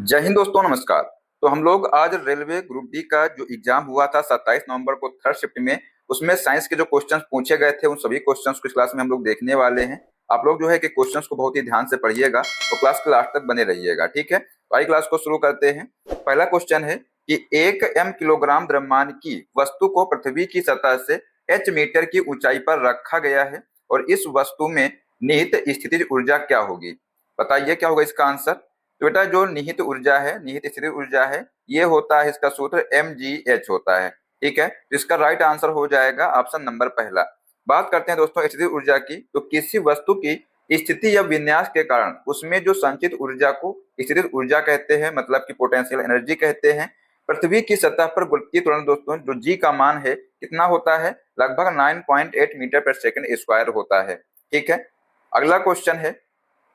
जय हिंद दोस्तों, नमस्कार। तो हम लोग आज रेलवे ग्रुप डी का जो एग्जाम हुआ था 27 नवंबर को थर्ड शिफ्ट में, उसमें साइंस के जो क्वेश्चंस पूछे गए थे उन सभी क्वेश्चंस को इस क्लास में हम लोग देखने वाले हैं। आप लोग जो है कि क्वेश्चंस को बहुत ही ध्यान से पढ़िएगा और क्लास के लास्ट तक बने रहिएगा, ठीक है। तो आइए क्लास को शुरू करते हैं। पहला क्वेश्चन है कि 1 किलोग्राम द्रव्यमान की वस्तु को पृथ्वी की सतह से h मीटर की ऊंचाई पर रखा गया है और इस वस्तु में निहित स्थितिज ऊर्जा क्या होगी। बताइए क्या होगा इसका आंसर। तो बेटा जो निहित ऊर्जा है, निहित स्थितिज ऊर्जा है, ये होता है इसका सूत्र mgh होता है, ठीक है। तो इसका राइट आंसर हो जाएगा ऑप्शन नंबर पहला। बात करते हैं दोस्तों स्थितिज ऊर्जा की। तो किसी वस्तु की स्थिति या विन्यास के कारण उसमें जो संचित ऊर्जा को स्थितिज ऊर्जा कहते हैं, मतलब कि पोटेंशियल एनर्जी कहते हैं। पृथ्वी की सतह पर गुरुत्वीय त्वरण दोस्तों जो जी का मान है कितना होता है, लगभग 9.8 मीटर पर सेकंड स्क्वायर होता है, ठीक है। अगला क्वेश्चन है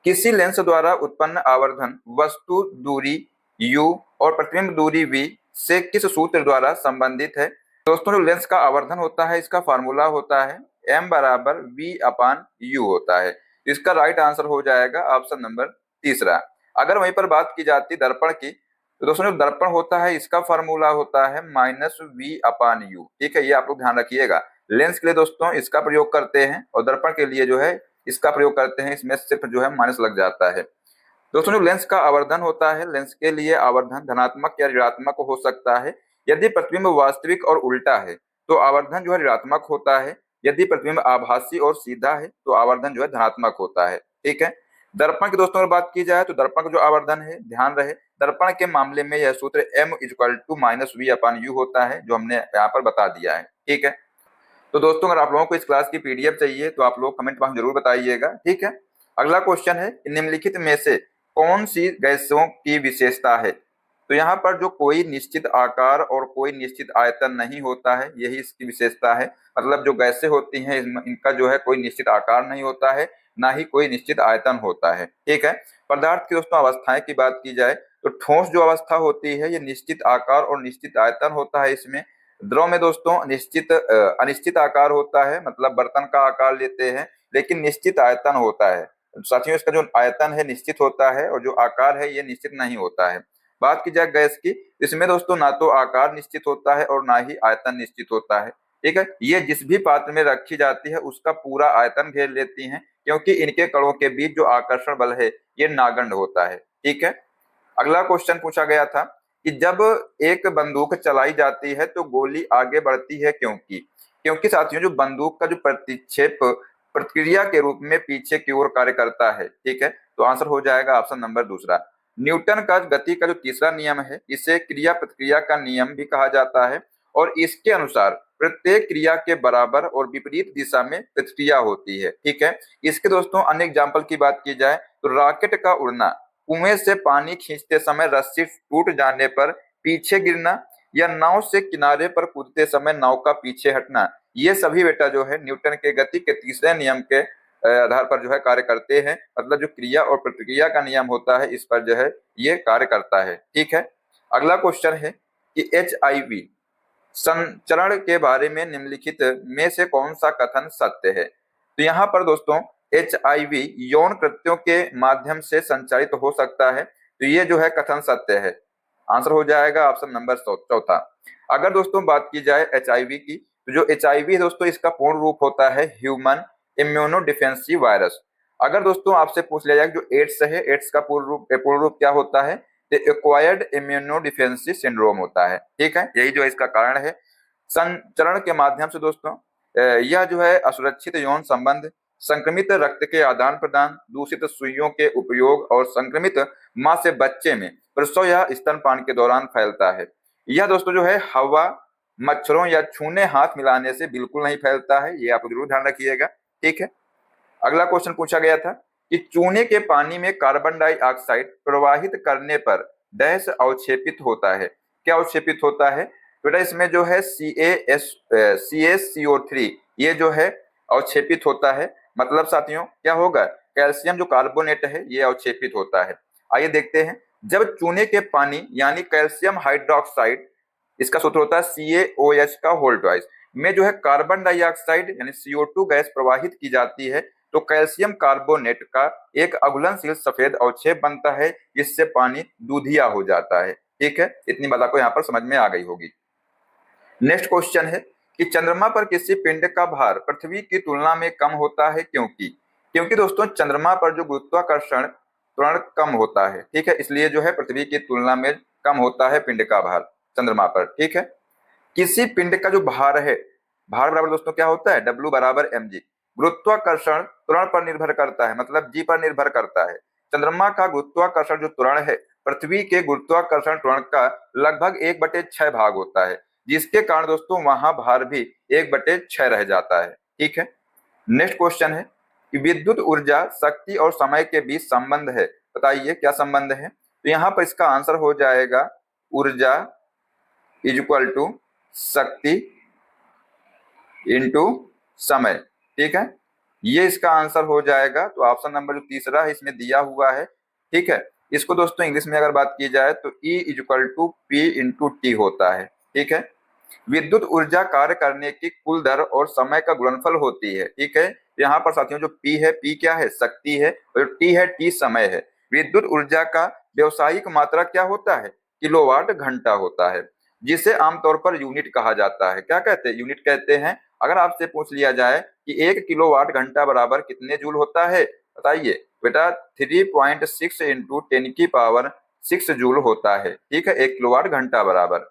किसी लेंस द्वारा उत्पन्न आवर्धन वस्तु दूरी u और प्रतिबिंब दूरी v से किस सूत्र द्वारा संबंधित है। दोस्तों जो लेंस का आवर्धन होता है इसका फार्मूला होता है m बराबर v अपान u होता है। इसका राइट आंसर हो जाएगा ऑप्शन नंबर तीसरा। अगर वहीं पर बात की जाती दर्पण की, तो दोस्तों जो दर्पण होता है इसका फार्मूला होता है माइनस वी अपान यू, ठीक है। ये आप लोग ध्यान रखिएगा। लेंस के लिए दोस्तों इसका प्रयोग करते हैं और दर्पण के लिए जो है इसका प्रयोग करते हैं, इसमें सिर्फ जो है माइनस लग जाता है। दोस्तों जो लेंस का आवर्धन होता है, लेंस के लिए आवर्धन धनात्मक या ऋणात्मक हो सकता है। यदि प्रतिबिंब वास्तविक और उल्टा है तो आवर्धन जो है ऋणात्मक होता है। यदि प्रतिबिंब आभासी और सीधा है तो आवर्धन जो है धनात्मक होता है, ठीक है। दर्पण की दोस्तों अगर बात की जाए तो दर्पण का जो आवर्धन है, ध्यान रहे दर्पण के मामले में यह सूत्र m equal to minus v upon u होता है, जो हमने यहाँ पर बता दिया है, ठीक है। तो दोस्तों अगर आप लोगों को इस क्लास की पीडीएफ चाहिए तो आप लोग कमेंट बॉक्स में जरूर बताइएगा, ठीक है। अगला क्वेश्चन है निम्नलिखित में से कौन सी गैसों की विशेषता है। तो यहाँ पर जो कोई निश्चित आकार और कोई निश्चित आयतन नहीं होता है, यही इसकी विशेषता है। मतलब जो गैसें होती हैं इनका जो है कोई निश्चित आकार नहीं होता है, ना ही कोई निश्चित आयतन होता है, ठीक है। पदार्थ की दोस्तों अवस्थाएं की बात की जाए तो ठोस जो अवस्था होती है ये निश्चित आकार और निश्चित आयतन होता है इसमें। द्रव में दोस्तों निश्चित अनिश्चित आकार होता है, मतलब बर्तन का आकार लेते हैं, लेकिन निश्चित आयतन होता है। साथियों इसका जो आयतन है निश्चित होता है और जो आकार है ये निश्चित नहीं होता है। बात की जाए गैस की, इसमें दोस्तों ना तो आकार निश्चित होता है और ना ही आयतन निश्चित होता है, ठीक है। ये जिस भी पात्र में रखी जाती है उसका पूरा आयतन घेर लेती हैं, क्योंकि इनके कणों के बीच जो आकर्षण बल है ये नागंड होता है, ठीक है। अगला क्वेश्चन पूछा गया था कि जब एक बंदूक चलाई जाती है तो गोली आगे बढ़ती है क्योंकि क्योंकि साथियों जो बंदूक का जो प्रतिक्षेप प्रतिक्रिया के रूप में पीछे की ओर कार्य करता है, ठीक है। तो आंसर हो जाएगा ऑप्शन नंबर दूसरा। न्यूटन का गति का जो तीसरा नियम है इसे क्रिया प्रतिक्रिया का नियम भी कहा जाता है और इसके अनुसार प्रत्येक क्रिया के बराबर और विपरीत दिशा में प्रतिक्रिया होती है, ठीक है। इसके दोस्तों अन्य एग्जाम्पल की बात की जाए तो रॉकेट का उड़ना, कुएं से पानी खींचते समय रस्सी टूट जाने पर पीछे गिरना, या नाव से किनारे पर कूदते समय नाव का पीछे हटना, ये सभी बेटा जो है न्यूटन के गति के तीसरे नियम के आधार पर जो है कार्य करते हैं। मतलब जो क्रिया और प्रतिक्रिया का नियम होता है इस पर जो है ये कार्य करता है, ठीक है। अगला क्वेश्चन है कि HIV संचरण के बारे में निम्नलिखित में से कौन सा कथन सत्य है। तो यहाँ पर दोस्तों HIV यौन कृत्यों के माध्यम से संचारित हो सकता है, तो ये जो है कथन सत्य है। आंसर हो जाएगा ऑप्शन नंबर चौथा। अगर दोस्तों बात की जाए HIV की, तो जो HIV है दोस्तों इसका पूर्ण रूप होता है ह्यूमन इम्यूनो डिफेंसिव वायरस। अगर दोस्तों आपसे पूछ लिया जाए जो एड्स है, एड्स का पूर्ण रूप क्या होता है, एक्वायर्ड इम्यूनो डिफेंसिव सिंड्रोम होता है, ठीक है। यही जो इसका कारण है। संचरण के माध्यम से दोस्तों यह जो है असुरक्षित यौन संबंध, संक्रमित रक्त के आदान प्रदान, दूषित सुइयों के उपयोग और संक्रमित मां से बच्चे में प्रसव या स्तनपान के दौरान फैलता है। यह दोस्तों जो है हवा, मच्छरों या छूने हाथ मिलाने से बिल्कुल नहीं फैलता है, ये आप जरूर ध्यान रखिएगा, ठीक है। अगला क्वेश्चन पूछा गया था कि चूने के पानी में कार्बन डाइऑक्साइड प्रवाहित करने पर डैश अवक्षेपित होता है। क्या अवक्षेपित होता है बेटा, इसमें जो है CaSO3 ये जो है अवक्षेपित होता है। मतलब साथियों क्या होगा, कैल्शियम जो कार्बोनेट है ये अवक्षेपित होता है। आइए देखते हैं, जब चूने के पानी यानी कैल्शियम हाइड्रोक्साइड, इसका सूत्र होता है CaOH का होल ट्वाइस, में जो है कार्बन डाइऑक्साइड यानी CO2 गैस प्रवाहित की जाती है तो कैल्शियम कार्बोनेट का एक अघुलनशील सफेद अवक्षेप बनता है, जिससे पानी दूधिया हो जाता है। ठीक है, इतनी बात आपको यहाँ पर समझ में आ गई होगी। नेक्स्ट क्वेश्चन है कि चंद्रमा पर किसी पिंड का भार पृथ्वी की तुलना में कम होता है, क्योंकि क्योंकि दोस्तों चंद्रमा पर जो गुरुत्वाकर्षण त्वरण कम होता है, ठीक है, इसलिए जो है पृथ्वी की तुलना में कम होता है पिंड का भार चंद्रमा पर। ठीक है, किसी पिंड का जो भार है, भार बराबर दोस्तों क्या होता है, W बराबर mg, गुरुत्वाकर्षण त्वरण पर निर्भर करता है, मतलब g पर निर्भर करता है। चंद्रमा का गुरुत्वाकर्षण जो त्वरण है पृथ्वी के गुरुत्वाकर्षण त्वरण का लगभग 1/6 भाग होता है, जिसके कारण दोस्तों वहां भार भी 1/6 रह जाता है। ठीक है, नेक्स्ट क्वेश्चन है कि विद्युत ऊर्जा शक्ति और समय के बीच संबंध है, बताइए क्या संबंध है। तो यहाँ पर इसका आंसर हो जाएगा ऊर्जा इज इक्वल टू शक्ति इंटू समय। ठीक है, ये इसका आंसर हो जाएगा। तो ऑप्शन नंबर जो तीसरा है इसमें दिया हुआ है। ठीक है, इसको दोस्तों इंग्लिश में अगर बात की जाए तो E is equal to P into t होता है। ठीक है, विद्युत ऊर्जा कार्य करने की कुल दर और समय का गुणनफल होती है। ठीक है, यहाँ पर साथियों जो P है, P क्या है, शक्ति है, और T है, T समय है। विद्युत ऊर्जा का व्यवसायिक मात्रा क्या होता है, किलोवाट घंटा होता है, जिसे आमतौर पर यूनिट कहा जाता है। क्या कहते हैं, यूनिट कहते हैं। अगर आपसे पूछ लिया जाए कि 1 किलोवाट घंटा बराबर कितने जूल होता है, बताइए बेटा 3.6 इंटू 10⁻6 जूल होता है। ठीक है, 1 किलोवाट घंटा बराबर।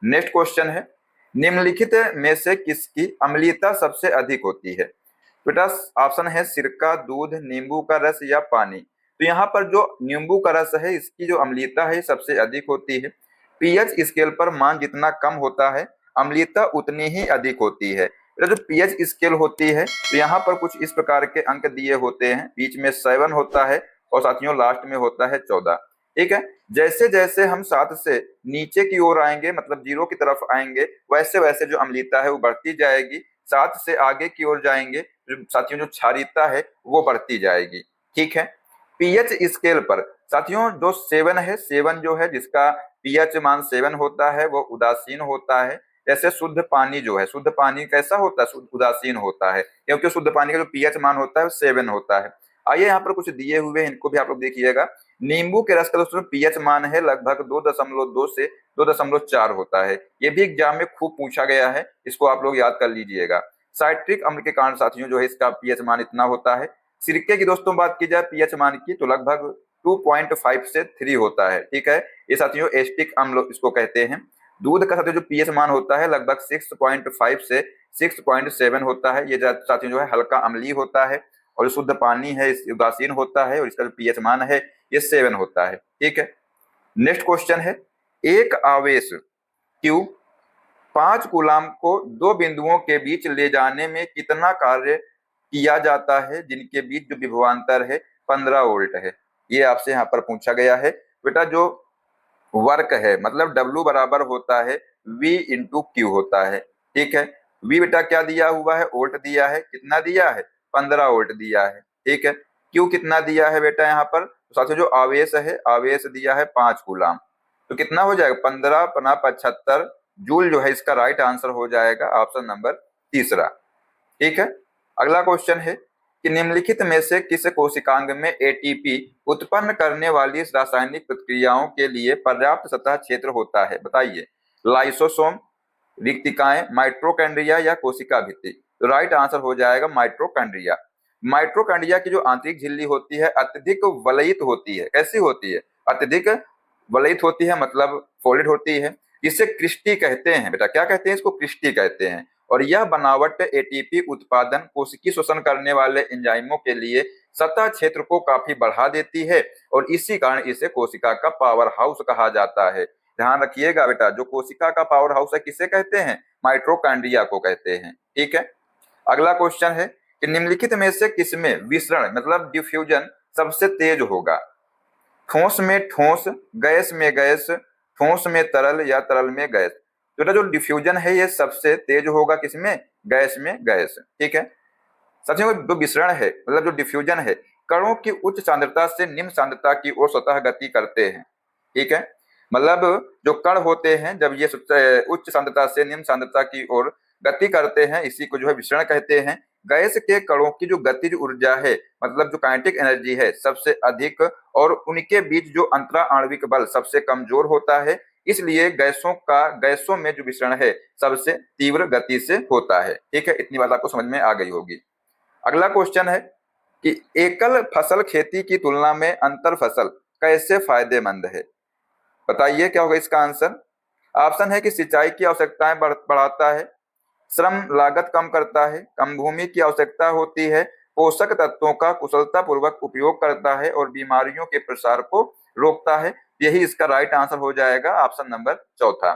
नेक्स्ट क्वेश्चन है, निम्नलिखित में से किसकी अम्लीयता सबसे अधिक होती है। बेटा ऑप्शन है सिरका, दूध, नींबू का रस या पानी। तो यहाँ पर जो नींबू का रस है इसकी जो अम्लीयता है सबसे अधिक होती है। पीएच स्केल पर मान जितना कम होता है अम्लीयता उतनी ही अधिक होती है। जो पीएच स्केल होती है तो यहाँ पर कुछ इस प्रकार के अंक दिए होते हैं, बीच में 7 होता है और साथियों लास्ट में होता है 14। ठीक है, जैसे जैसे हम 7 से नीचे की ओर आएंगे, मतलब 0 की तरफ आएंगे, वैसे वैसे जो अम्लीयता है वो बढ़ती जाएगी। 7 से आगे की ओर जाएंगे जो साथियों जो क्षारीयता है वो बढ़ती जाएगी। ठीक है, पीएच स्केल पर साथियों जो 7 है, 7 जो है जिसका पीएच मान 7 होता है वो उदासीन होता है। जैसे शुद्ध पानी जो है, शुद्ध पानी कैसा होता है, शुद्ध उदासीन होता है, क्योंकि शुद्ध पानी का जो पीएच मान होता है वो 7 होता है। आइए यहाँ पर कुछ दिए हुए हैं, इनको भी आप लोग देखिएगा। नींबू के रस का दोस्तों पीएच मान है लगभग 2.2 से 2.4 होता है। ये भी एग्जाम में खूब पूछा गया है, इसको आप लोग याद कर लीजिएगा। साइट्रिक अम्ल के कारण साथियों जो है इसका पीएच मान इतना होता है। सिरके की दोस्तों बात की जाए पीएच मान की तो लगभग 2.5 से 3 होता है। ठीक है, ये साथियों एस्टिक अम्ल इसको कहते हैं। दूध का साथियों जो पीएच मान होता है लगभग 6.5 से 6.7 होता है। ये साथियों जो है हल्का अम्लीय होता है। और जो शुद्ध पानी है उदासीन होता है और इसका जो पीएच मान है ये 7 होता है। ठीक है, नेक्स्ट क्वेश्चन है, एक आवेश Q 5 कूलाम को 2 बिंदुओं के बीच ले जाने में कितना कार्य किया जाता है, जिनके बीच जो विभवांतर है 15 वोल्ट है। ये आपसे यहाँ पर पूछा गया है। बेटा जो वर्क है मतलब W बराबर होता है V इंटू क्यू होता है। ठीक है, V बेटा क्या दिया हुआ है, वोल्ट दिया है, कितना दिया है, 15 वोल्ट दिया है। ठीक है, Q कितना दिया है बेटा यहाँ पर, तो साथियों जो आवेश है, आवेश दिया है 5 कूलाम, तो कितना हो जाएगा 15 पना 75 जूल जो है इसका राइट आंसर हो जाएगा ऑप्शन नंबर तीसरा। ठीक है, अगला क्वेश्चन है कि निम्नलिखित में से किस कोशिकांग में एटीपी उत्पन्न करने वाली रासायनिक प्रतिक्रियाओं के लिए पर्याप्त सतह क्षेत्र होता है, बताइए। लाइसोसोम, रिक्तिकाएं, माइट्रोकैंड्रिया या कोशिका भित्ति। तो राइट आंसर हो जाएगा माइट्रोकैंड्रिया। माइट्रोकैंड्रिया की जो आंतरिक झिल्ली होती है अत्यधिक वलयित होती है। कैसी होती है, अत्यधिक वलयित होती है, मतलब फोल्डेड होती है। इसे क्रिस्टी कहते हैं बेटा, क्या कहते हैं इसको, क्रिस्टी कहते हैं। और यह बनावट एटीपी उत्पादन कोशिकीय शोषण करने वाले एंजाइमों के लिए सतह क्षेत्र को काफी बढ़ा देती है और इसी कारण इसे कोशिका का पावर हाउस कहा जाता है। ध्यान रखिएगा बेटा, जो कोशिका का पावर हाउस है किसे कहते हैं, माइट्रोकैंड्रिया को कहते हैं। ठीक है, अगला क्वेश्चन है कि निम्नलिखित में से किसमें विसरण मतलब डिफ्यूजन सबसे तेज होगा। ठोस में ठोस, गैस में गैस, ठोस में तरल या तरल में गैस। तो जो डिफ्यूजन है ये सबसे तेज होगा किसमें, गैस में गैस। ठीक है, साथियों जो विसरण है मतलब जो डिफ्यूजन है कणों की उच्च सांद्रता से निम्न सांद्रता की ओर स्वतः गति करते हैं। ठीक है, मतलब जो कण होते हैं जब ये उच्च सांद्रता से निम्न सांद्रता की ओर गति करते हैं इसी को जो है विसरण कहते हैं। गैस के कणों की जो गतिज ऊर्जा है, मतलब जो काइनेटिक एनर्जी है, सबसे अधिक, और उनके बीच जो अंतरा आणविक बल सबसे कमजोर होता है। इसलिए गैसों में जो विसरण है सबसे तीव्र गति से होता है। ठीक है, इतनी बात आपको समझ में आ गई होगी। अगला क्वेश्चन है कि एकल फसल खेती की तुलना में अंतर फसल कैसे फायदेमंद है? बताइए क्या होगा इसका आंसर। ऑप्शन है कि सिंचाई की आवश्यकताएं बढ़ाता है, श्रम लागत कम करता है, कम भूमि की आवश्यकता होती है, पोषक तत्वों का कुशलतापूर्वक उपयोग करता है और बीमारियों के प्रसार को रोकता है। यही इसका राइट आंसर हो जाएगा, ऑप्शन नंबर चौथा।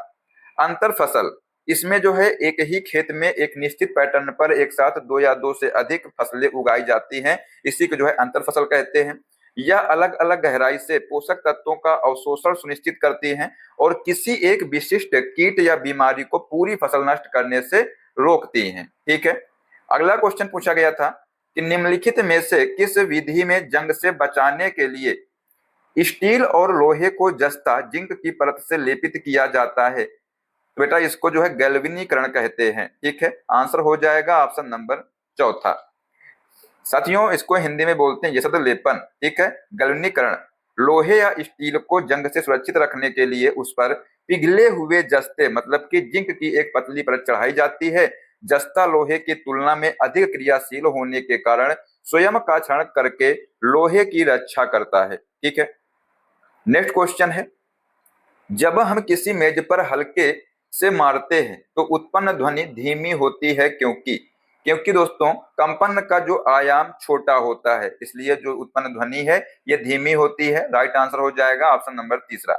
अंतर फसल, इसमें जो है एक ही खेत में एक निश्चित पैटर्न पर एक साथ दो या दो से अधिक फसलें उगाई जाती हैं, इसी को जो है अंतर फसल कहते हैं। यह अलग अलग गहराई से पोषक तत्वों का अवशोषण सुनिश्चित करती हैं और किसी एक विशिष्ट कीट या बीमारी को पूरी फसल नष्ट करने से रोकती हैं। ठीक है, अगला क्वेश्चन पूछा गया था कि निम्नलिखित में से किस विधि में जंग से बचाने के लिए स्टील और लोहे को जस्ता जिंक की परत से लेपित किया जाता है? तो बेटा इसको जो है गैल्वेनीकरण कहते हैं। ठीक है, आंसर हो जाएगा ऑप्शन नंबर चौथा। साथियों, इसको हिंदी में बोलते हैं ये शब्द लेपन। ठीक है, गैल्वेनीकरण लोहे या स्टील को जंग से सुरक्षित रखने के लिए उस पर पिघले हुए जस्ते मतलब कि जिंक की एक पतली परत चढ़ाई जाती है। जस्ता लोहे की तुलना में अधिक क्रियाशील होने के कारण स्वयं का क्षरण करके लोहे की रक्षा करता है। ठीक है, नेक्स्ट क्वेश्चन है, जब हम किसी मेज पर हल्के से मारते हैं तो उत्पन्न ध्वनि धीमी होती है, क्योंकि क्योंकि दोस्तों कंपन का जो आयाम छोटा होता है, इसलिए जो उत्पन्न ध्वनि है ये धीमी होती है। राइट आंसर हो जाएगा ऑप्शन नंबर तीसरा।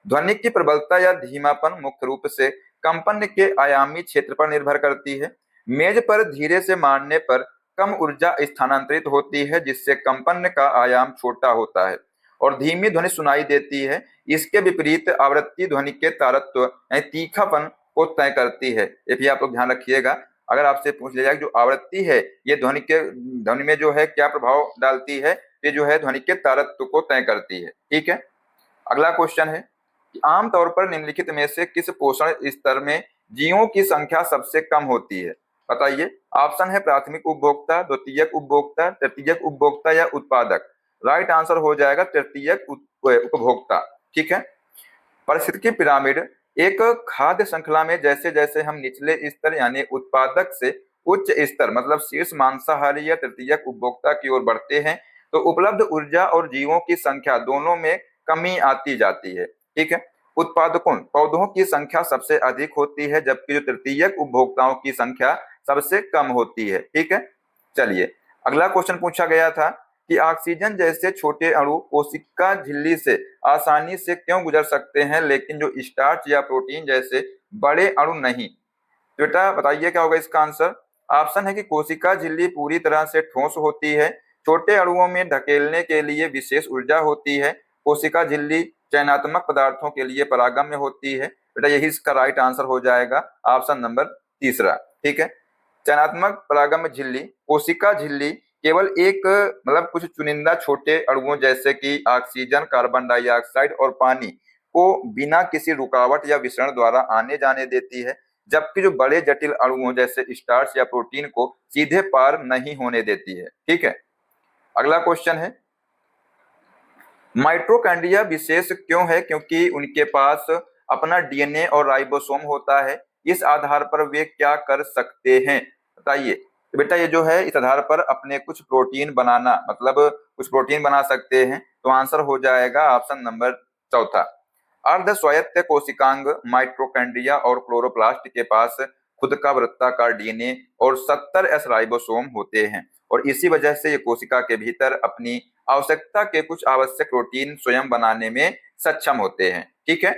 ध्वनि की प्रबलता या धीमापन मुख्य रूप से कंपन के आयामी क्षेत्र पर निर्भर करती है। मेज पर धीरे से मारने पर कम ऊर्जा स्थानांतरित होती है, जिससे कंपन का आयाम छोटा होता है और धीमी ध्वनि सुनाई देती है। इसके विपरीत आवृत्ति ध्वनि के तारत्व यानी तीखापन को तय करती है। ये भी आप लोग ध्यान रखिएगा, अगर आपसे पूछ लिया जाए जो आवृत्ति है ये ध्वनि में जो है क्या प्रभाव डालती है, ये जो है ध्वनि के तारत्व को तय करती है। ठीक है, अगला क्वेश्चन है कि आमतौर पर निम्नलिखित में से किस पोषण स्तर में जीवों की संख्या सबसे कम होती है? बताइए। ऑप्शन है प्राथमिक उपभोक्ता, द्वितीयक उपभोक्ता, तृतीयक उपभोक्ता या उत्पादक। राइट आंसर हो जाएगा तृतीयक उपभोक्ता। ठीक है, पारिस्थितिकी पिरामिड एक खाद्य श्रृंखला में जैसे जैसे हम निचले स्तर यानी उत्पादक से उच्च स्तर मतलब शीर्ष मांसाहारी या तृतीयक उपभोक्ता की ओर बढ़ते हैं तो उपलब्ध ऊर्जा और जीवों की संख्या दोनों में कमी आती जाती है। ठीक है, उत्पादकों पौधों की संख्या सबसे अधिक होती है, जबकि जो तृतीयक उपभोक्ताओं की संख्या सबसे कम होती है। ठीक है, चलिए अगला क्वेश्चन पूछा गया था कि ऑक्सीजन जैसे छोटे अणु कोशिका झिल्ली से आसानी से क्यों गुजर सकते हैं, लेकिन जो स्टार्च या प्रोटीन जैसे बड़े अणु नहीं? तो बेटा बताइए क्या होगा इसका आंसर। ऑप्शन है कि कोशिका झिल्ली पूरी तरह से ठोस होती है, छोटे अणुओं में धकेलने के लिए विशेष ऊर्जा होती है, कोशिका झिल्ली चयनात्मक पदार्थों के लिए परागम्य होती है। बेटा यही इसका राइट आंसर हो जाएगा, ऑप्शन नंबर तीसरा। ठीक है, चयनात्मक परागम्य झिल्ली कोशिका झिल्ली केवल एक मतलब कुछ चुनिंदा छोटे अणुओं जैसे कि ऑक्सीजन, कार्बन डाइऑक्साइड और पानी को बिना किसी रुकावट या विसरण द्वारा आने जाने देती है, जबकि जो बड़े जटिल अणुओं जैसे स्टार्च या प्रोटीन को सीधे पार नहीं होने देती है। ठीक है, अगला क्वेश्चन है माइटोकॉन्ड्रिया विशेष क्यों है? क्योंकि उनके पास अपना डीएनए और राइबोसोम होता है। इस आधार पर वे क्या कर सकते हैं? बताइए। तो बेटा ये जो है इस आधार पर अपने कुछ प्रोटीन बनाना मतलब कुछ प्रोटीन बना सकते हैं। तो आंसर हो जाएगा ऑप्शन नंबर चौथा। अर्ध स्वायत्त कोशिकांग माइटोकॉन्ड्रिया और क्लोरोप्लास्ट के पास खुद का वृत्ताकार डीएनए और 70 एस राइबोसोम होते हैं और इसी वजह से ये कोशिका के भीतर अपनी आवश्यकता के कुछ आवश्यक प्रोटीन स्वयं बनाने में सक्षम होते हैं। ठीक है,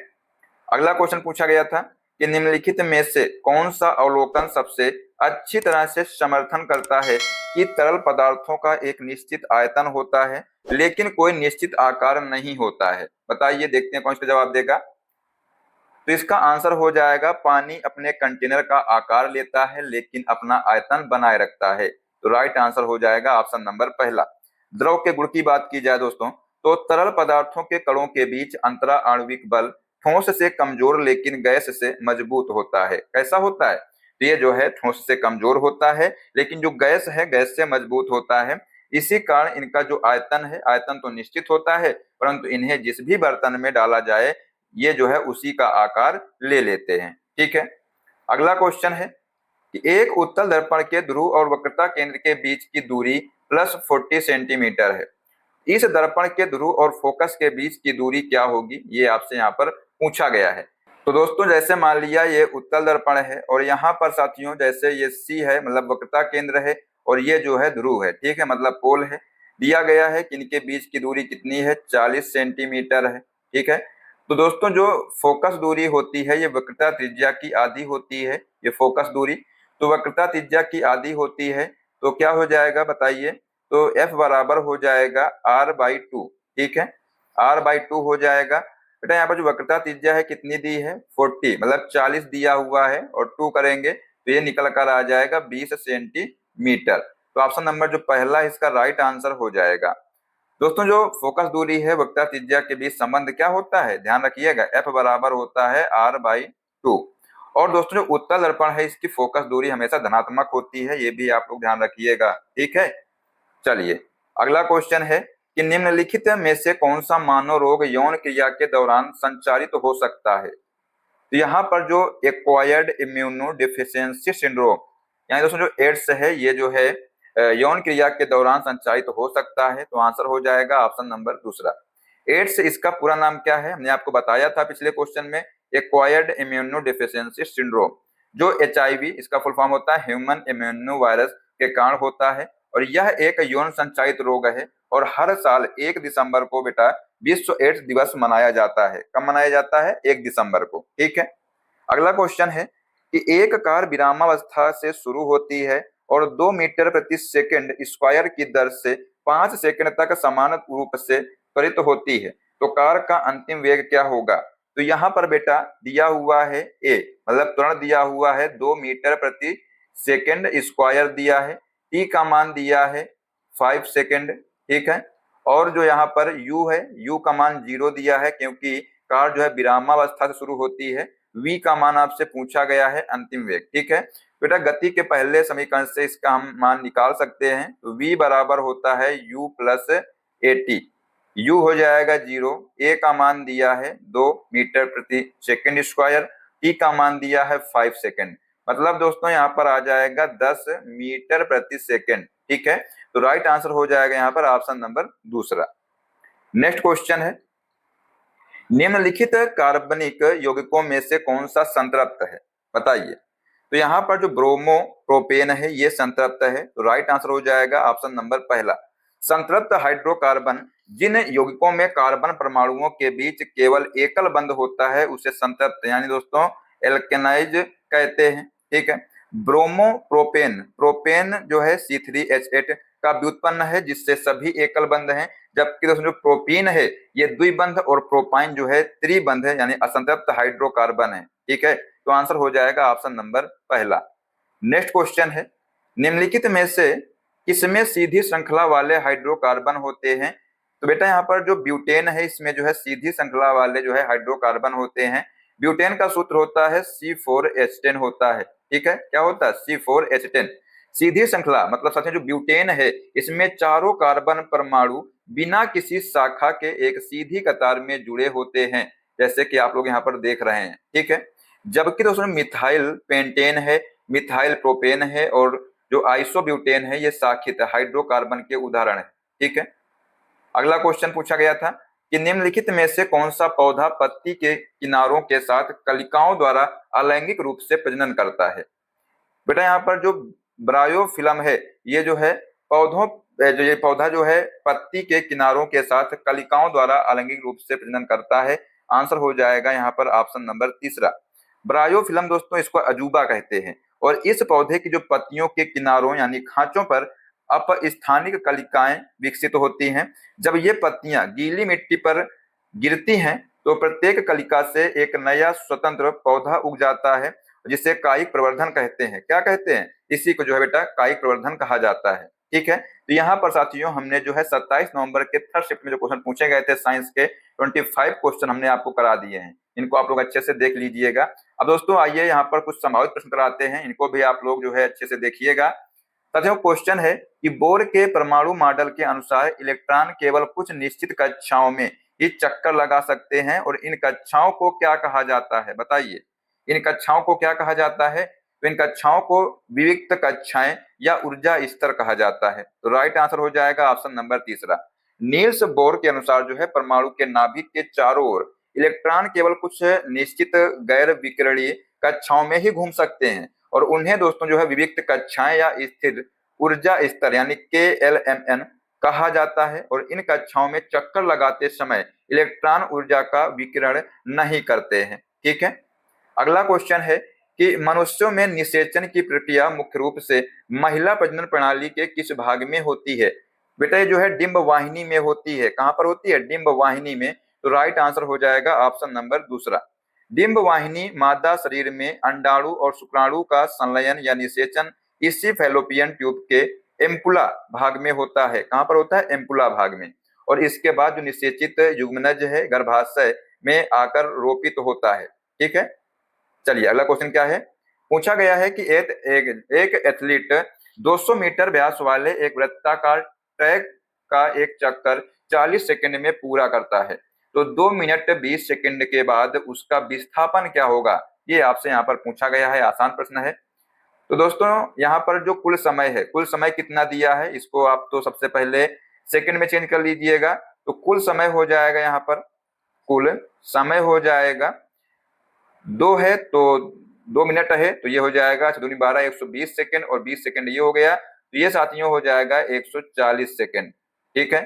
अगला क्वेश्चन पूछा गया था कि निम्नलिखित में से कौन सा अवलोकन सबसे अच्छी तरह से समर्थन करता है कि तरल पदार्थों का एक निश्चित आयतन होता है लेकिन कोई निश्चित आकार नहीं होता है? बताइए, देखते हैं कौन सा जवाब देगा। तो इसका आंसर हो जाएगा पानी अपने कंटेनर का आकार लेता है लेकिन अपना आयतन बनाए रखता है। तो राइट आंसर हो जाएगा ऑप्शन नंबर पहला। द्रव के गुण की बात की जाए दोस्तों तो तरल पदार्थों के कणों के बीच अंतरा आणविक बल ठोस से कमजोर लेकिन गैस से मजबूत होता है। कैसा होता है? तो ये जो है ठोस से कमजोर होता है, लेकिन जो गैस है गैस से मजबूत होता है। इसी कारण इनका जो आयतन है, आयतन तो निश्चित होता है, परंतु इन्हें जिस भी बर्तन में डाला जाए ये जो है उसी का आकार ले लेते हैं। ठीक है, अगला क्वेश्चन है कि एक उत्तल दर्पण के ध्रुव और वक्रता केंद्र के बीच की दूरी +40 सेंटीमीटर है। इस दर्पण के ध्रुव और फोकस के बीच की दूरी क्या होगी, ये आपसे यहाँ पर पूछा गया है। तो दोस्तों जैसे मान लिया ये उत्तल दर्पण है और यहाँ पर साथियों जैसे ये सी है मतलब वक्रता केंद्र है और ये जो है ध्रुव है, ठीक है, मतलब पोल है। दिया गया है कि इनके बीच की दूरी कितनी है, 40 सेंटीमीटर है। ठीक है, तो दोस्तों जो फोकस दूरी होती है ये वक्रता त्रिज्या की आधी होती है, ये फोकस दूरी। तो वक्रता त्रिज्या की आधी होती है तो क्या हो जाएगा बताइए, तो F बराबर हो जाएगा R/2। ठीक है, R/2 हो जाएगा। बेटा यहाँ पर जो वक्रता त्रिज्या है कितनी दी है, 40 मतलब 40 दिया हुआ है और 2 करेंगे तो ये निकल कर आ जाएगा 20 सेंटीमीटर। तो ऑप्शन नंबर जो पहला इसका राइट आंसर हो जाएगा। दोस्तों जो फोकस दूरी है वक्रता त्रिज्या के बीच संबंध क्या होता है, ध्यान रखिएगा, F बराबर होता है R/2। और दोस्तों जो उत्तल दर्पण है इसकी फोकस दूरी हमेशा धनात्मक होती है, ये भी आप लोग ध्यान रखिएगा। ठीक है, चलिए अगला क्वेश्चन है कि निम्नलिखित में से कौन सा मानव रोग यौन क्रिया के दौरान संचारित हो सकता है। तो यहाँ पर जो एक्वायर्ड इम्यूनो डिफिशियंसी सिंड्रोम यानी दोस्तों जो एड्स है ये जो है यौन क्रिया के दौरान संचारित हो सकता है, तो आंसर हो जाएगा ऑप्शन नंबर दूसरा। एड्स इसका पूरा नाम क्या है, हमने आपको बताया था पिछले क्वेश्चन में, एक्वायर्ड इम्यूनो डिफिशियंसी सिंड्रोम। जो HIV इसका फुल फॉर्म होता है ह्यूमन इम्यूनो वायरस के कारण होता है और यह एक यौन संचारित रोग है और हर साल 1 दिसंबर को बेटा विश्व एड्स दिवस मनाया जाता है। कब मनाया जाता है, 1 दिसंबर को। ठीक है, अगला क्वेश्चन है कि एक कार विरामावस्था से शुरू होती है और 2 मीटर प्रति सेकंड स्क्वायर की दर से 5 सेकंड तक समान रूप से त्वरित होती है, तो कार का अंतिम वेग क्या होगा। तो यहाँ पर बेटा दिया हुआ है ए मतलब त्वरण दिया हुआ है 2 मीटर प्रति सेकंड स्क्वायर दिया है, टी का मान दिया है 5 सेकंड। ठीक है, और जो यहाँ पर यू है, यू का मान 0 दिया है क्योंकि कार जो है विरामावस्था से शुरू होती है। वी का मान आपसे पूछा गया है अंतिम वेग। ठीक है बेटा, गति के पहले समीकरण से इसका हम मान निकाल सकते हैं। तो v बराबर होता है u प्लस AT, u हो जाएगा 0, a का मान दिया है 2 मीटर प्रति सेकंड स्क्वायर, t का मान दिया है 5 सेकंड, मतलब दोस्तों यहाँ पर आ जाएगा 10 मीटर प्रति सेकंड। ठीक है, तो राइट आंसर हो जाएगा यहाँ पर ऑप्शन नंबर दूसरा। नेक्स्ट क्वेश्चन है, निम्नलिखित कार्बनिक यौगिकों में से कौन सा संतृप्त है, बताइए। तो यहाँ पर जो ब्रोमो प्रोपेन है ये संतृप्त है, तो राइट आंसर हो जाएगा ऑप्शन नंबर पहला। संतृप्त हाइड्रोकार्बन जिन यौगिकों में कार्बन परमाणुओं के बीच केवल एकल बंध होता है उसे संतृप्त यानी दोस्तों एल्केनाइज कहते हैं। ठीक है, ब्रोमो प्रोपेन, प्रोपेन जो है C3H8 का व्युत्पन्न है जिससे सभी एकल बंध हैं, जबकि दोस्तों जो प्रोपीन है ये द्विबंध और प्रोपाइन जो है त्रिबंध है यानी असंतृप्त हाइड्रोकार्बन है। ठीक है, तो आंसर हो जाएगा ऑप्शन नंबर पहला। नेक्स्ट क्वेश्चन है, निम्नलिखित में से किसमें सीधी श्रृंखला वाले हाइड्रोकार्बन होते हैं। तो बेटा यहाँ पर जो ब्यूटेन है इसमें जो है सीधी श्रृंखला वाले जो है हाइड्रोकार्बन होते हैं। ब्यूटेन का सूत्र होता है C4H10 होता है। ठीक है, क्या होता है, C4H10। सीधी श्रृंखला मतलब साथियों जो ब्यूटेन है इसमें चारों कार्बन परमाणु बिना किसी शाखा के एक सीधी कतार में जुड़े होते हैं, जैसे कि आप लोग यहाँ पर देख रहे हैं। ठीक है, जबकि दोस्तों मिथाइल पेंटेन है, मिथाइल प्रोपेन है और जो आइसोब्यूटेन है ये शाखित हाइड्रोकार्बन के उदाहरण है। ठीक है, अगला क्वेश्चन पूछा गया था कि निम्नलिखित में से कौन सा पौधा पत्ती के किनारों के साथ कलिकाओं द्वारा अलैंगिक रूप से प्रजनन करता है। बेटा यहाँ पर जो ब्रायोफिलम है ये जो है पौधों जो ये पौधा जो है पत्ती के किनारों के साथ कलिकाओं द्वारा अलैंगिक रूप से प्रजनन करता है। आंसर हो जाएगा यहाँ पर ऑप्शन नंबर तीसरा। ब्रायोफिलम दोस्तों इसको अजूबा कहते हैं और इस पौधे की जो पत्तियों के किनारों यानी खांचों पर अपस्थानिक कलिकाएं विकसित होती हैं। जब ये पत्तियां गीली मिट्टी पर गिरती हैं तो प्रत्येक कलिका से एक नया स्वतंत्र पौधा उग जाता है जिसे कायिक प्रवर्धन कहते हैं। क्या कहते हैं, इसी को जो है बेटा कायिक प्रवर्धन कहा जाता है। ठीक है, तो यहाँ पर साथियों हमने जो है 27 नवंबर के थर्ड शिफ्ट में जो क्वेश्चन पूछे गए थे साइंस के 25 क्वेश्चन हमने आपको करा दिए हैं। इनको आप लोग अच्छे से देख लीजिएगा। अब दोस्तों आइए यहाँ पर कुछ संभावित प्रश्न कराते हैं, इनको भी आप लोग जो है अच्छे से देखिएगा। साथियों क्वेश्चन है कि बोर के परमाणु मॉडल के अनुसार इलेक्ट्रॉन केवल कुछ निश्चित कक्षाओं में ही चक्कर लगा सकते हैं और इन कक्षाओं को क्या कहा जाता है, बताइए। इन कक्षाओं को क्या कहा जाता है? तो इन कक्षाओं को विविक्त कक्षाएं या ऊर्जा स्तर कहा जाता है। तो राइट आंसर हो जाएगा ऑप्शन नंबर तीसरा। नील्स बोर के अनुसार जो है परमाणु के नाभिक के चारों ओर इलेक्ट्रॉन केवल कुछ निश्चित गैर विकिरणीय कक्षाओं में ही घूम सकते हैं और उन्हें दोस्तों जो है विविक्त कक्षाएं या स्थिर ऊर्जा स्तर यानी KLMN कहा जाता है और इन कक्षाओं में चक्कर लगाते समय इलेक्ट्रॉन ऊर्जा का विकिरण नहीं करते हैं। ठीक है, अगला क्वेश्चन है कि मनुष्यों में निषेचन की प्रक्रिया मुख्य रूप से महिला प्रजनन प्रणाली के किस भाग में होती है? बेटा ये जो है डिंब वाहिनी में होती है। कहां पर होती है? डिंब वाहिनी में। तो राइट आंसर हो जाएगा ऑप्शन नंबर दूसरा। डिंब वाहिनी मादा शरीर में अंडाणु और शुक्राणु का संलयन या निषेचन इसी फैलोपियन ट्यूब के एम्पुला भाग में होता है। कहां पर होता है? एम्पुला भाग में। और इसके बाद जो निषेचित युग्मनज है गर्भाशय में आकर रोपित होता है। ठीक है, चलिए अगला क्वेश्चन क्या है? पूछा गया है कि एक एथलीट 200 मीटर व्यास वाले एक वृत्ताकार ट्रैक का एक चक्कर 40 सेकंड में पूरा करता है, तो 2 मिनट 20 सेकंड के बाद उसका विस्थापन क्या होगा? ये आपसे यहाँ पर पूछा गया है, आसान प्रश्न है। तो दोस्तों यहाँ पर जो कुल समय है, कुल समय कितना दिया है इसको आप तो सबसे पहले सेकंड में चेंज कर लीजिएगा। तो कुल समय हो जाएगा, यहाँ पर कुल समय हो जाएगा 2 है तो 2 मिनट है तो ये हो जाएगा 2 12 120 सेकंड और 20 सेकंड ये हो गया, तो ये साथियों हो जाएगा 140 सेकंड। ठीक है,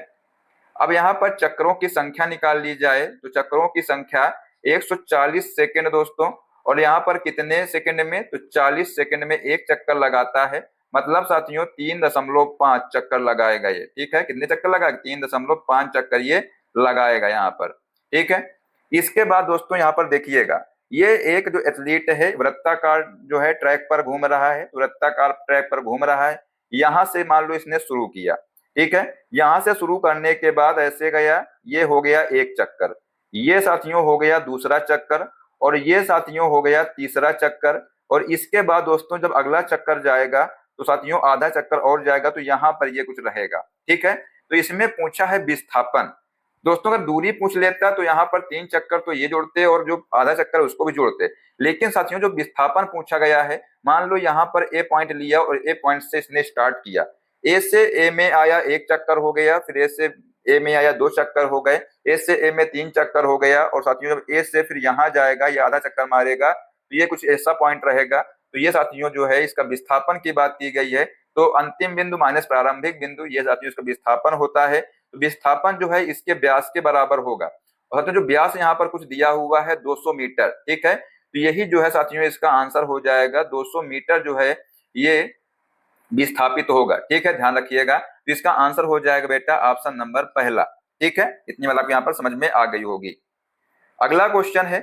अब यहाँ पर चक्रों की संख्या निकाल ली जाए तो चक्रों की संख्या 140 सेकंड दोस्तों, और यहाँ पर कितने सेकंड में? तो 40 सेकंड में एक चक्कर लगाता है, मतलब साथियों 3.5 चक्कर लगाएगा ये। ठीक है, कितने चक्कर लगाएगा? 3.5 चक्कर ये लगाएगा यहाँ पर। ठीक है, इसके बाद दोस्तों यहाँ पर देखिएगा, ये एक जो एथलीट है वृत्ताकार जो है ट्रैक पर घूम रहा है, तो वृत्ताकार ट्रैक पर घूम रहा है। यहां से मान लो इसने शुरू किया, ठीक है, यहां से शुरू करने के बाद ऐसे गया, ये हो गया एक चक्कर, ये साथियों हो गया दूसरा चक्कर, और ये साथियों हो गया तीसरा चक्कर। और इसके बाद दोस्तों जब अगला चक्कर जाएगा तो साथियों आधा चक्कर और जाएगा, तो यहाँ पर ये कुछ रहेगा। ठीक है, तो इसमें पूछा है विस्थापन। दोस्तों अगर दूरी पूछ लेता तो यहाँ पर 3 चक्कर तो ये जोड़ते और जो आधा चक्कर उसको भी जोड़ते, लेकिन साथियों जो विस्थापन पूछा गया है, मान लो यहाँ पर ए पॉइंट लिया और ए पॉइंट से इसने स्टार्ट किया, ए से ए में आया 1 चक्कर हो गया, फिर ए से ए में आया 2 चक्कर हो गए, ए से ए में 3 चक्कर हो गया, और साथियों जब ए से फिर यहाँ जाएगा ये आधा चक्कर मारेगा, तो ये कुछ ऐसा पॉइंट रहेगा। तो ये साथियों जो है इसका विस्थापन की बात की गई है, तो अंतिम बिंदु माइनस प्रारंभिक बिंदु, ये साथियों इसका विस्थापन होता है। तो विस्थापन जो है इसके व्यास के बराबर होगा, और साथियों जो व्यास यहाँ पर कुछ दिया हुआ है 200 मीटर। ठीक है, तो यही जो है साथियों इसका आंसर हो जाएगा, 200 मीटर जो है ये विस्थापित होगा। ठीक है, ध्यान रखिएगा, तो इसका आंसर हो जाएगा बेटा ऑप्शन नंबर पहला। ठीक है, इतनी बात आपको यहाँ पर समझ में आ गई होगी। अगला क्वेश्चन है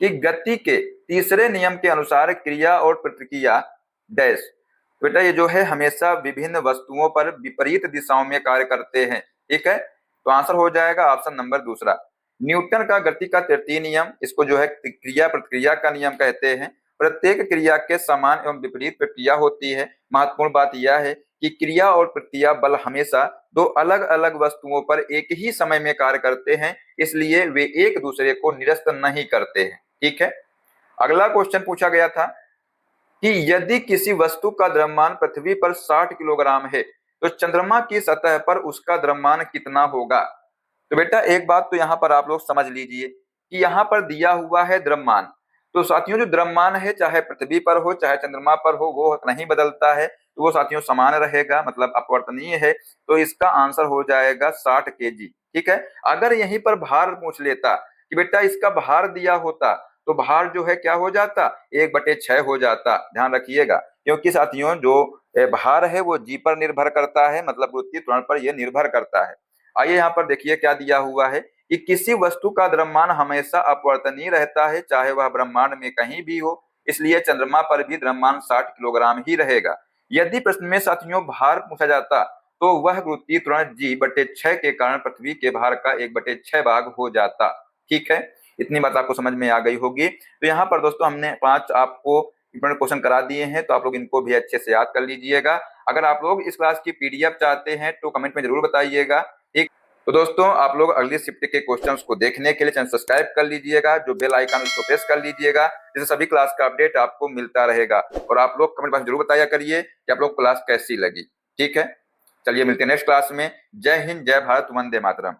कि गति के तीसरे नियम के अनुसार क्रिया और प्रतिक्रिया डैश। बेटा ये जो है हमेशा विभिन्न वस्तुओं पर विपरीत दिशाओं में कार्य करते हैं। ठीक है, तो आंसर हो जाएगा ऑप्शन नंबर दूसरा। न्यूटन का गति का तृतीय नियम, इसको जो है क्रिया प्रतिक्रिया का नियम कहते हैं। प्रत्येक क्रिया के समान एवं विपरीत प्रतिक्रिया होती है। महत्वपूर्ण बात यह है कि क्रिया और प्रतिक्रिया बल हमेशा 2 अलग अलग वस्तुओं पर एक ही समय में कार्य करते हैं, इसलिए वे एक दूसरे को निरस्त नहीं करते हैं। ठीक है, अगला क्वेश्चन पूछा गया था कि यदि किसी वस्तु का द्रव्यमान पृथ्वी पर 60 किलोग्राम है तो चंद्रमा की सतह पर उसका द्रव्यमान कितना होगा? तो बेटा एक बात तो यहाँ पर आप लोग समझ लीजिए कि यहाँ पर दिया हुआ है द्रव्यमान, तो साथियों जो द्रव्यमान है चाहे पृथ्वी पर हो चाहे चंद्रमा पर हो वो नहीं बदलता है, तो वो साथियों समान रहेगा, मतलब अपवर्तनीय है। तो इसका आंसर हो जाएगा 60 केजी। ठीक है, अगर यहीं पर भार पूछ लेता कि बेटा इसका भार दिया होता तो भार जो है क्या हो जाता? 1/6 हो जाता। ध्यान रखिएगा, क्योंकि साथियों जो भार है वो जी पर निर्भर करता है, मतलब गुरुत्वीय त्वरण पर यह निर्भर करता है। आइए यहाँ पर देखिए क्या दिया हुआ है कि किसी वस्तु का द्रव्यमान हमेशा अपवर्तनीय रहता है चाहे वह ब्रह्मांड में कहीं भी हो, इसलिए चंद्रमा पर भी द्रव्यमान 60 किलोग्राम ही रहेगा। यदि प्रश्न में साथियों भार पूछा जाता तो वह गुरुत्वीय त्वरण G/6 के कारण पृथ्वी के भार का 1/6 भाग हो जाता। ठीक है, इतनी बात आपको समझ में आ गई होगी। तो यहाँ पर दोस्तों हमने 5 आपको इंपॉर्टेंट क्वेश्चन करा दिए हैं, तो आप लोग इनको भी अच्छे से याद कर लीजिएगा। अगर आप लोग इस क्लास की पीडीएफ चाहते हैं तो कमेंट में जरूर बताइएगा। ठीक, तो दोस्तों आप लोग अगली शिफ्ट के क्वेश्चंस को देखने के लिए चैनल सब्सक्राइब कर लीजिएगा, जो बेल आइकन उसको प्रेस कर लीजिएगा, जिससे सभी क्लास का अपडेट आपको मिलता रहेगा। और आप लोग कमेंट बॉक्स में जरूर बताया करिए कि आप लोग क्लास कैसी लगी। ठीक है, चलिए मिलते हैं नेक्स्ट क्लास में। जय हिंद, जय भारत, वंदे मातरम।